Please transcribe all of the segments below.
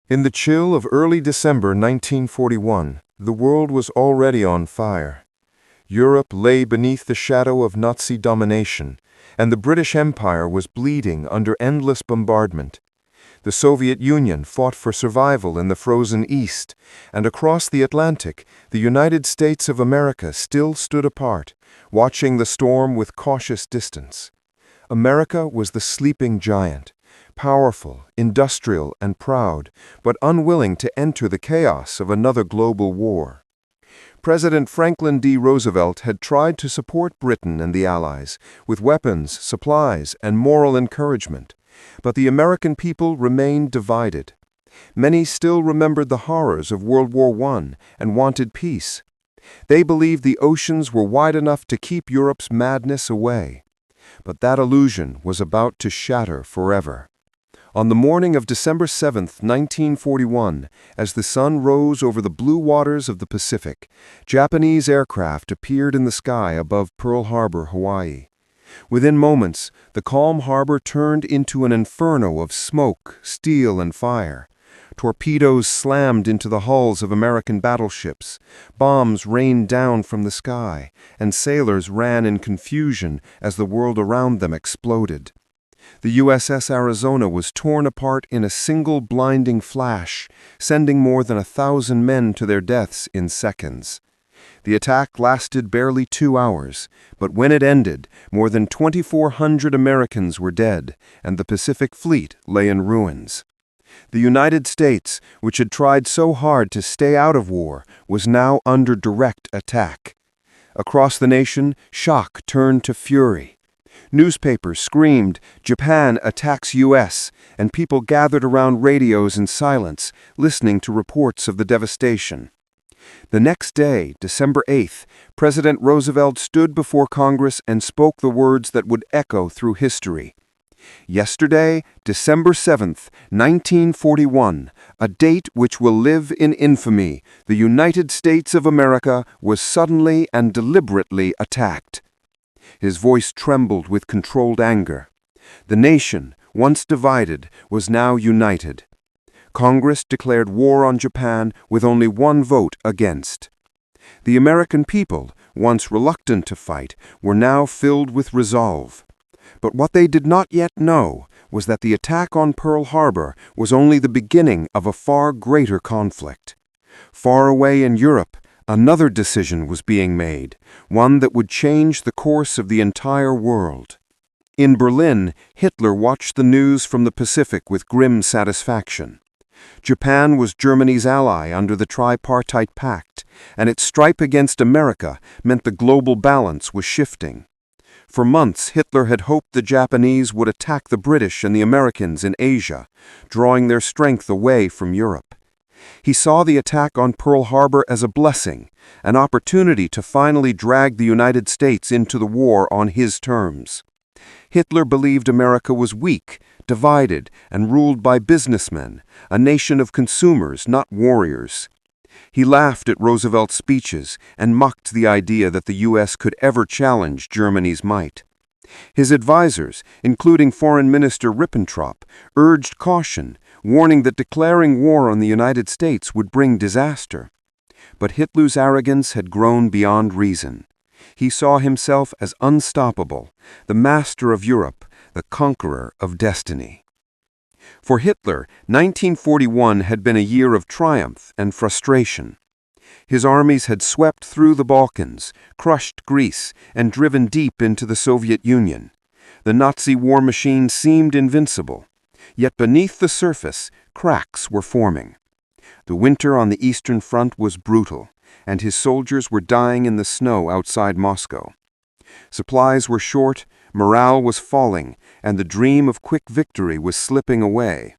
In the chill of early December 1941, the world was already on fire. Europe lay beneath the shadow of Nazi domination, and the British Empire was bleeding under endless bombardment. The Soviet Union fought for survival in the frozen East, and across the Atlantic, the United States of America still stood apart, watching the storm with cautious distance. America was the sleeping giant, powerful, industrial, and proud, but unwilling to enter the chaos of another global war. President Franklin D. Roosevelt had tried to support Britain and the Allies with weapons, supplies, and moral encouragement, but the American people remained divided. Many still remembered the horrors of World War I and wanted peace. They believed the oceans were wide enough to keep Europe's madness away. But that illusion was about to shatter forever. On the morning of December 7, 1941, as the sun rose over the blue waters of the Pacific, Japanese aircraft appeared in the sky above Pearl Harbor, Hawaii. Within moments, the calm harbor turned into an inferno of smoke, steel, and fire. Torpedoes slammed into the hulls of American battleships, bombs rained down from the sky, and sailors ran in confusion as the world around them exploded. The USS Arizona was torn apart in a single blinding flash, sending more than 1,000 men to their deaths in seconds. The attack lasted barely 2 hours, but when it ended, more than 2,400 Americans were dead, and the Pacific Fleet lay in ruins. The United States, which had tried so hard to stay out of war, was now under direct attack. Across the nation, shock turned to fury. Newspapers screamed, "Japan attacks U.S.," and people gathered around radios in silence, listening to reports of the devastation. The next day, December 8th, President Roosevelt stood before Congress and spoke the words that would echo through history. Yesterday, December 7th, 1941, a date which will live in infamy, the United States of America was suddenly and deliberately attacked. His voice trembled with controlled anger. The nation, once divided, was now united. Congress declared war on Japan with only one vote against. The American people, once reluctant to fight, were now filled with resolve. But what they did not yet know was that the attack on Pearl Harbor was only the beginning of a far greater conflict. Far away in Europe, another decision was being made, one that would change the course of the entire world. In Berlin, Hitler watched the news from the Pacific with grim satisfaction. Japan was Germany's ally under the Tripartite Pact, and its stripe against America meant the global balance was shifting. For months, Hitler had hoped the Japanese would attack the British and the Americans in Asia, drawing their strength away from Europe. He saw the attack on Pearl Harbor as a blessing, an opportunity to finally drag the United States into the war on his terms. Hitler believed America was weak, divided, and ruled by businessmen, a nation of consumers, not warriors. He laughed at Roosevelt's speeches and mocked the idea that the U.S. could ever challenge Germany's might. His advisers, including Foreign Minister Ribbentrop, urged caution, warning that declaring war on the United States would bring disaster. But Hitler's arrogance had grown beyond reason. He saw himself as unstoppable, the master of Europe, the conqueror of destiny. For Hitler, 1941 had been a year of triumph and frustration. His armies had swept through the Balkans, crushed Greece, and driven deep into the Soviet Union. The Nazi war machine seemed invincible. Yet beneath the surface, cracks were forming. The winter on the Eastern Front was brutal, and his soldiers were dying in the snow outside Moscow. Supplies were short, morale was falling, and the dream of quick victory was slipping away.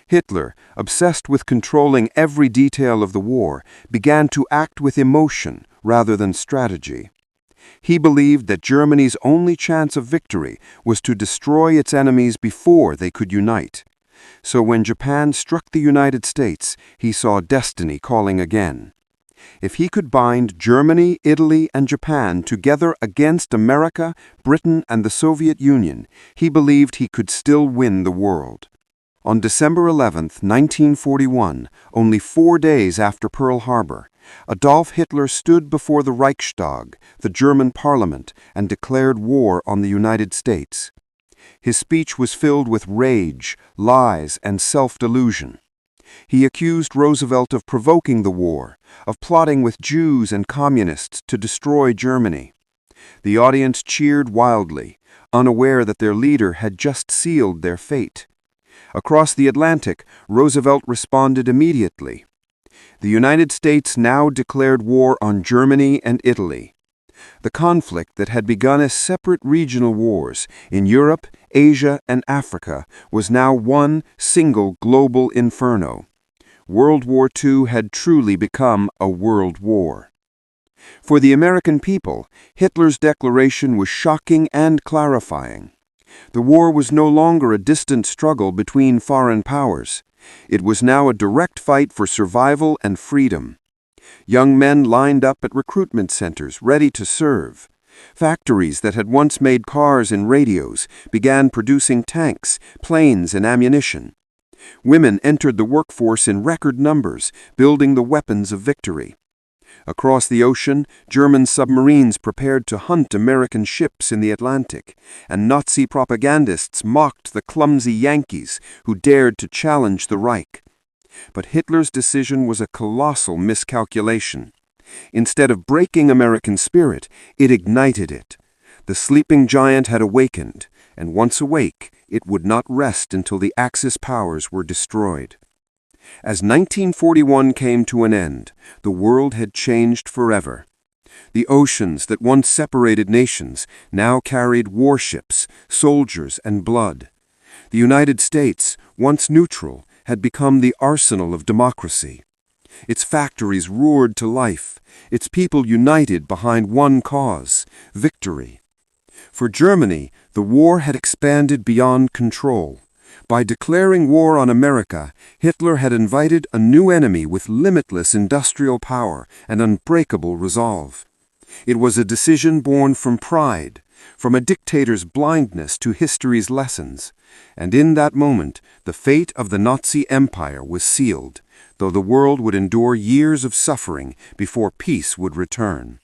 Hitler, obsessed with controlling every detail of the war, began to act with emotion rather than strategy. He believed that Germany's only chance of victory was to destroy its enemies before they could unite. So when Japan struck the United States, he saw destiny calling again. If he could bind Germany, Italy, and Japan together against America, Britain, and the Soviet Union, he believed he could still win the world. On December 11, 1941, only 4 days after Pearl Harbor, Adolf Hitler stood before the Reichstag, the German parliament, and declared war on the United States. His speech was filled with rage, lies, and self-delusion. He accused Roosevelt of provoking the war, of plotting with Jews and communists to destroy Germany. The audience cheered wildly, unaware that their leader had just sealed their fate. Across the Atlantic, Roosevelt responded immediately. The United States now declared war on Germany and Italy. The conflict that had begun as separate regional wars in Europe, Asia, and Africa was now one single global inferno. World War II had truly become a world war. For the American people, Hitler's declaration was shocking and clarifying. The war was no longer a distant struggle between foreign powers. It was now a direct fight for survival and freedom. Young men lined up at recruitment centers, ready to serve. Factories that had once made cars and radios began producing tanks, planes, and ammunition. Women entered the workforce in record numbers, building the weapons of victory. Across the ocean, German submarines prepared to hunt American ships in the Atlantic, and Nazi propagandists mocked the clumsy Yankees who dared to challenge the Reich. But Hitler's decision was a colossal miscalculation. Instead of breaking American spirit, it ignited it. The sleeping giant had awakened, and once awake, it would not rest until the Axis powers were destroyed. As 1941 came to an end, the world had changed forever. The oceans that once separated nations now carried warships, soldiers, and blood. The United States, once neutral, had become the arsenal of democracy. Its factories roared to life, its people united behind one cause, victory. For Germany, the war had expanded beyond control. By declaring war on America, Hitler had invited a new enemy with limitless industrial power and unbreakable resolve. It was a decision born from pride, from a dictator's blindness to history's lessons. And in that moment, the fate of the Nazi Empire was sealed, though the world would endure years of suffering before peace would return.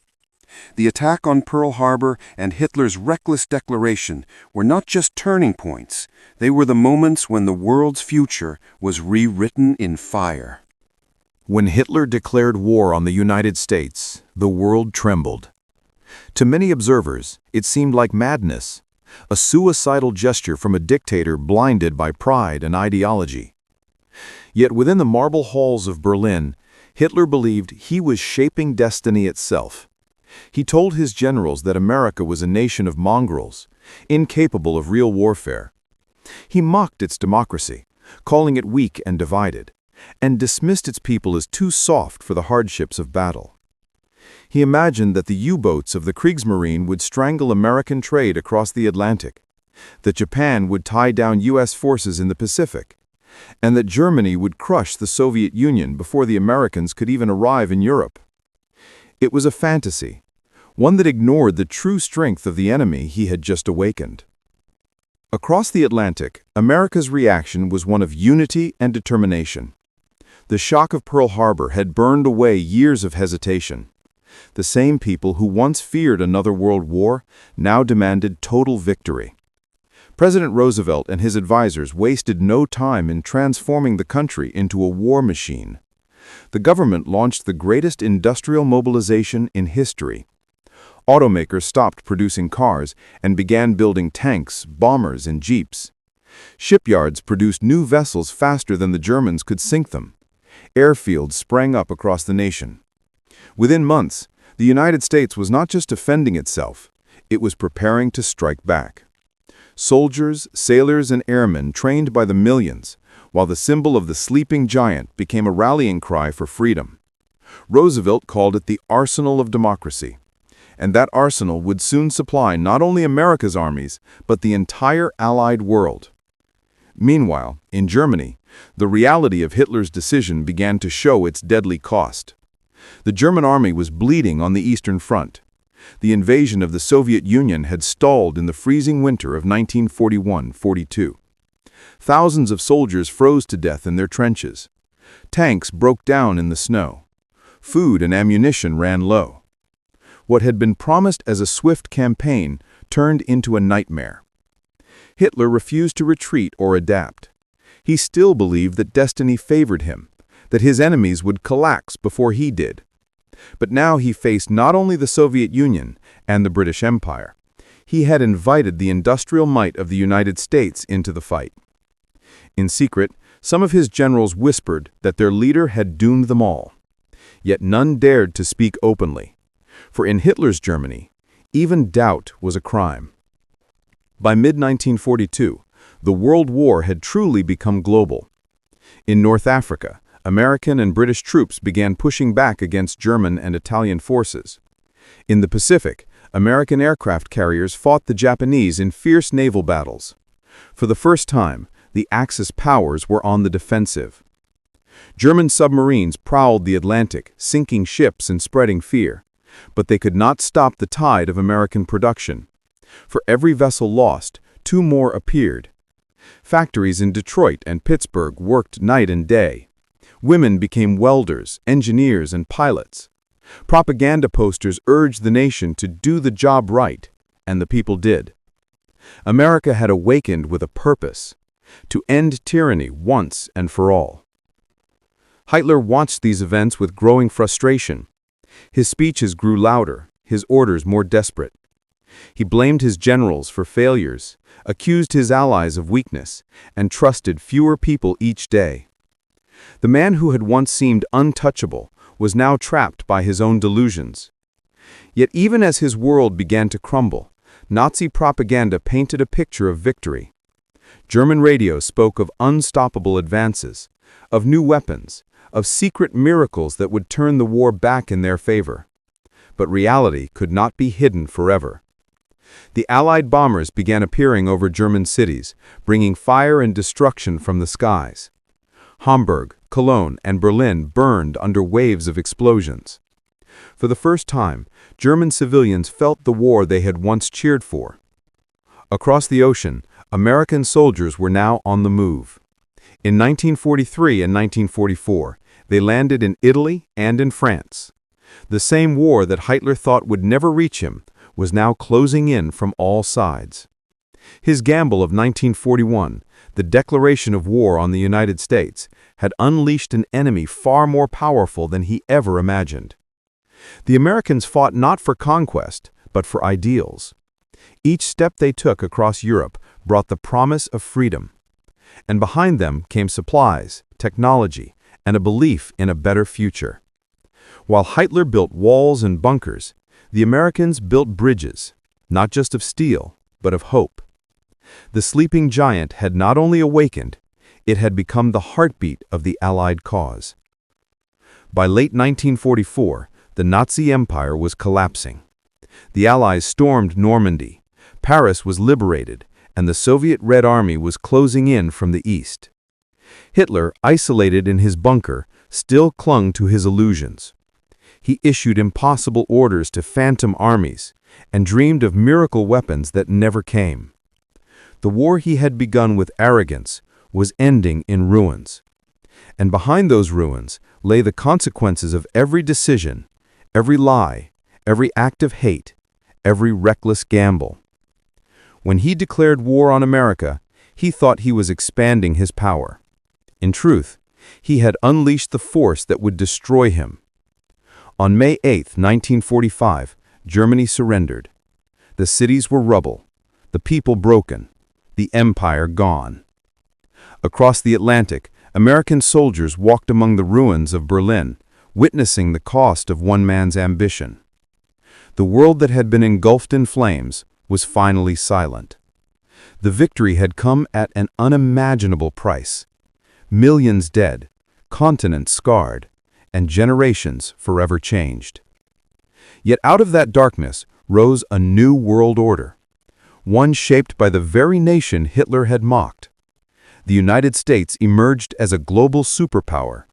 The attack on Pearl Harbor and Hitler's reckless declaration were not just turning points, they were the moments when the world's future was rewritten in fire. When Hitler declared war on the United States, the world trembled. To many observers, it seemed like madness, a suicidal gesture from a dictator blinded by pride and ideology. Yet within the marble halls of Berlin, Hitler believed he was shaping destiny itself. He told his generals that America was a nation of mongrels, incapable of real warfare. He mocked its democracy, calling it weak and divided, and dismissed its people as too soft for the hardships of battle. He imagined that the U-boats of the Kriegsmarine would strangle American trade across the Atlantic, that Japan would tie down U.S. forces in the Pacific, and that Germany would crush the Soviet Union before the Americans could even arrive in Europe. It was a fantasy, one that ignored the true strength of the enemy he had just awakened. Across the Atlantic, America's reaction was one of unity and determination. The shock of Pearl Harbor had burned away years of hesitation. The same people who once feared another world war now demanded total victory. President Roosevelt and his advisors wasted no time in transforming the country into a war machine. The government launched the greatest industrial mobilization in history. Automakers stopped producing cars and began building tanks, bombers, and jeeps. Shipyards produced new vessels faster than the Germans could sink them. Airfields sprang up across the nation. Within months, the United States was not just defending itself, it was preparing to strike back. Soldiers, sailors, and airmen trained by the millions, while the symbol of the sleeping giant became a rallying cry for freedom. Roosevelt called it the arsenal of democracy. And that arsenal would soon supply not only America's armies, but the entire Allied world. Meanwhile, in Germany, the reality of Hitler's decision began to show its deadly cost. The German army was bleeding on the Eastern Front. The invasion of the Soviet Union had stalled in the freezing winter of 1941-42. Thousands of soldiers froze to death in their trenches. Tanks broke down in the snow. Food and ammunition ran low. What had been promised as a swift campaign turned into a nightmare. Hitler refused to retreat or adapt. He still believed that destiny favored him, that his enemies would collapse before he did. But now he faced not only the Soviet Union and the British Empire. He had invited the industrial might of the United States into the fight. In secret, some of his generals whispered that their leader had doomed them all. Yet none dared to speak openly. For in Hitler's Germany, even doubt was a crime. By mid-1942, the World War had truly become global. In North Africa, American and British troops began pushing back against German and Italian forces. In the Pacific, American aircraft carriers fought the Japanese in fierce naval battles. For the first time, the Axis powers were on the defensive. German submarines prowled the Atlantic, sinking ships and spreading fear. But they could not stop the tide of American production. For every vessel lost, two more appeared. Factories in Detroit and Pittsburgh worked night and day. Women became welders, engineers, and pilots. Propaganda posters urged the nation to do the job right, and the people did. America had awakened with a purpose: to end tyranny once and for all. Hitler watched these events with growing frustration. His speeches grew louder, his orders more desperate. He blamed his generals for failures, accused his allies of weakness, and trusted fewer people each day. The man who had once seemed untouchable was now trapped by his own delusions. Yet even as his world began to crumble, Nazi propaganda painted a picture of victory. German radio spoke of unstoppable advances, of new weapons, of secret miracles that would turn the war back in their favor. But reality could not be hidden forever. The Allied bombers began appearing over German cities, bringing fire and destruction from the skies. Hamburg, Cologne, and Berlin burned under waves of explosions. For the first time, German civilians felt the war they had once cheered for. Across the ocean, American soldiers were now on the move. In 1943 and 1944, they landed in Italy and in France. The same war that Hitler thought would never reach him was now closing in from all sides. His gamble of 1941, the declaration of war on the United States, had unleashed an enemy far more powerful than he ever imagined. The Americans fought not for conquest, but for ideals. Each step they took across Europe brought the promise of freedom. And behind them came supplies, technology, and a belief in a better future. While Hitler built walls and bunkers, the Americans built bridges, not just of steel, but of hope. The sleeping giant had not only awakened, it had become the heartbeat of the Allied cause. By late 1944, the Nazi Empire was collapsing. The Allies stormed Normandy, Paris was liberated, and the Soviet Red Army was closing in from the east. Hitler, isolated in his bunker, still clung to his illusions. He issued impossible orders to phantom armies and dreamed of miracle weapons that never came. The war he had begun with arrogance was ending in ruins. And behind those ruins lay the consequences of every decision, every lie, every act of hate, every reckless gamble. When he declared war on America, he thought he was expanding his power. In truth, he had unleashed the force that would destroy him. On May 8, 1945, Germany surrendered. The cities were rubble, the people broken, the empire gone. Across the Atlantic, American soldiers walked among the ruins of Berlin, witnessing the cost of one man's ambition. The world that had been engulfed in flames was finally silent. The victory had come at an unimaginable price. Millions dead, continents scarred, and generations forever changed. Yet out of that darkness rose a new world order, one shaped by the very nation Hitler had mocked. The United States emerged as a global superpower,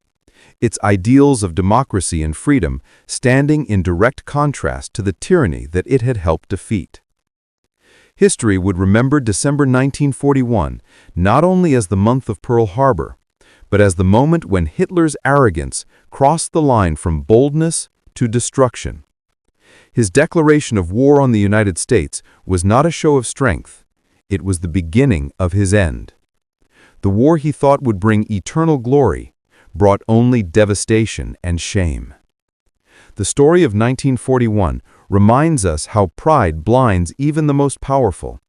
its ideals of democracy and freedom standing in direct contrast to the tyranny that it had helped defeat. History would remember December 1941 not only as the month of Pearl Harbor, but as the moment when Hitler's arrogance crossed the line from boldness to destruction. His declaration of war on the United States was not a show of strength. It was the beginning of his end. The war he thought would bring eternal glory brought only devastation and shame. The story of 1941 reminds us how pride blinds even the most powerful,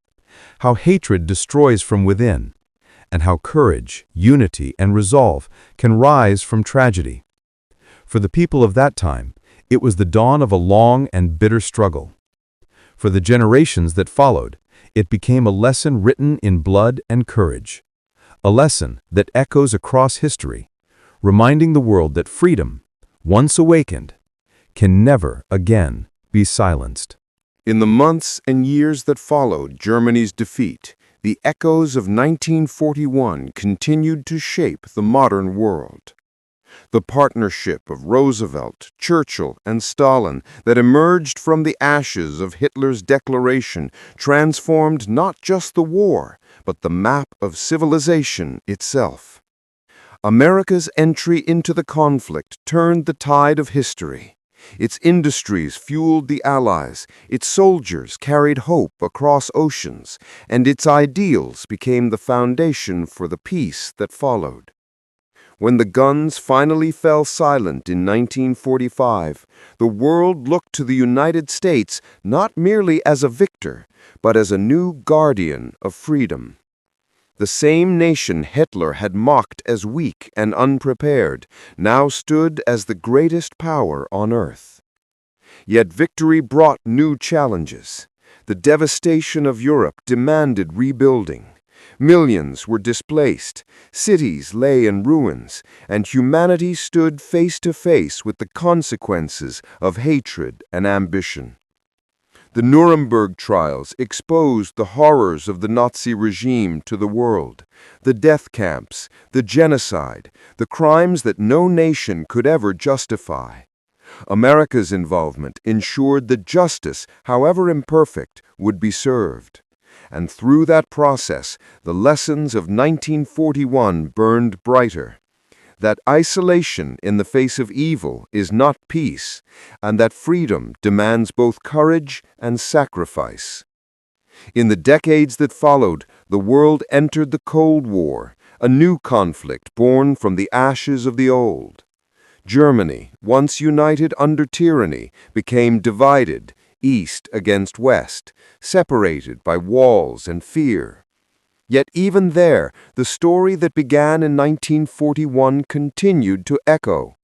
how hatred destroys from within, and how courage, unity, and resolve can rise from tragedy. For the people of that time, it was the dawn of a long and bitter struggle. For the generations that followed, it became a lesson written in blood and courage, a lesson that echoes across history, reminding the world that freedom, once awakened, can never again be silenced. In the months and years that followed Germany's defeat, the echoes of 1941 continued to shape the modern world. The partnership of Roosevelt, Churchill, and Stalin that emerged from the ashes of Hitler's declaration transformed not just the war, but the map of civilization itself. America's entry into the conflict turned the tide of history. Its industries fueled the Allies, its soldiers carried hope across oceans, and its ideals became the foundation for the peace that followed. When the guns finally fell silent in 1945, the world looked to the United States not merely as a victor, but as a new guardian of freedom. The same nation Hitler had mocked as weak and unprepared now stood as the greatest power on earth. Yet victory brought new challenges. The devastation of Europe demanded rebuilding. Millions were displaced, cities lay in ruins, and humanity stood face to face with the consequences of hatred and ambition. The Nuremberg trials exposed the horrors of the Nazi regime to the world, the death camps, the genocide, the crimes that no nation could ever justify. America's involvement ensured that justice, however imperfect, would be served. And through that process, the lessons of 1941 burned brighter. That isolation in the face of evil is not peace, and that freedom demands both courage and sacrifice. In the decades that followed, the world entered the Cold War, a new conflict born from the ashes of the old. Germany, once united under tyranny, became divided, east against west, separated by walls and fear. Yet even there, the story that began in 1941 continued to echo,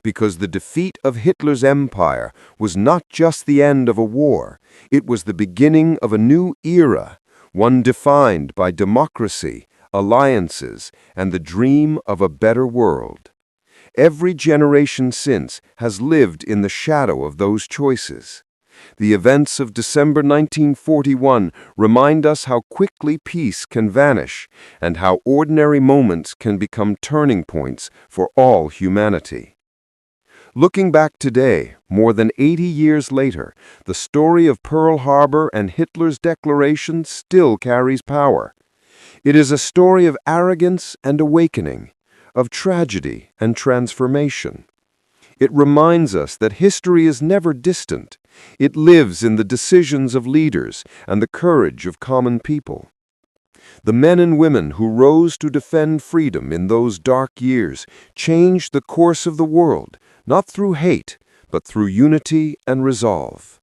because the defeat of Hitler's empire was not just the end of a war, it was the beginning of a new era, one defined by democracy, alliances, and the dream of a better world. Every generation since has lived in the shadow of those choices. The events of December 1941 remind us how quickly peace can vanish and how ordinary moments can become turning points for all humanity. Looking back today, more than 80 years later, the story of Pearl Harbor and Hitler's declaration still carries power. It is a story of arrogance and awakening, of tragedy and transformation. It reminds us that history is never distant. It lives in the decisions of leaders and the courage of common people. The men and women who rose to defend freedom in those dark years changed the course of the world, not through hate, but through unity and resolve.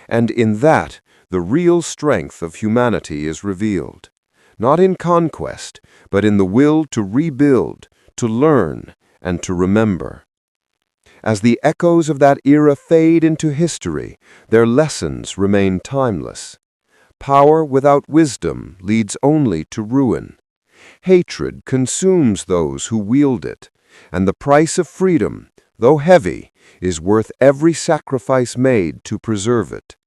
And in that, the real strength of humanity is revealed, not in conquest, but in the will to rebuild, to learn, and to remember. As the echoes of that era fade into history, their lessons remain timeless. Power without wisdom leads only to ruin. Hatred consumes those who wield it, and the price of freedom, though heavy, is worth every sacrifice made to preserve it.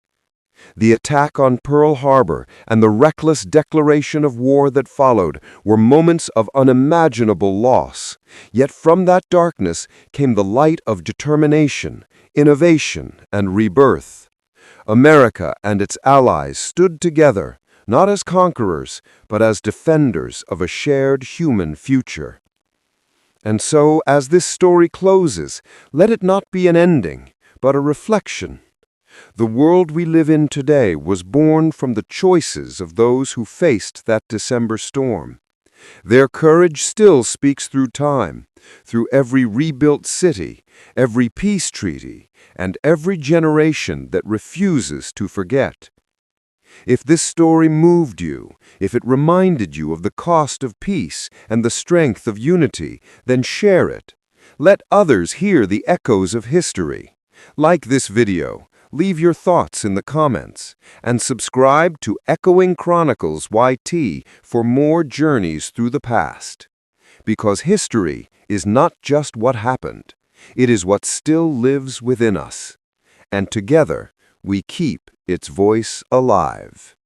The attack on Pearl Harbor and the reckless declaration of war that followed were moments of unimaginable loss. Yet from that darkness came the light of determination, innovation, and rebirth. America and its allies stood together, not as conquerors, but as defenders of a shared human future. And so, as this story closes, let it not be an ending, but a reflection. The world we live in today was born from the choices of those who faced that December storm. Their courage still speaks through time, through every rebuilt city, every peace treaty, and every generation that refuses to forget. If this story moved you, if it reminded you of the cost of peace and the strength of unity, then share it. Let others hear the echoes of history. Like this video, leave your thoughts in the comments, and subscribe to Echoing Chronicles YT for more journeys through the past. Because history is not just what happened, it is what still lives within us. And together, we keep its voice alive.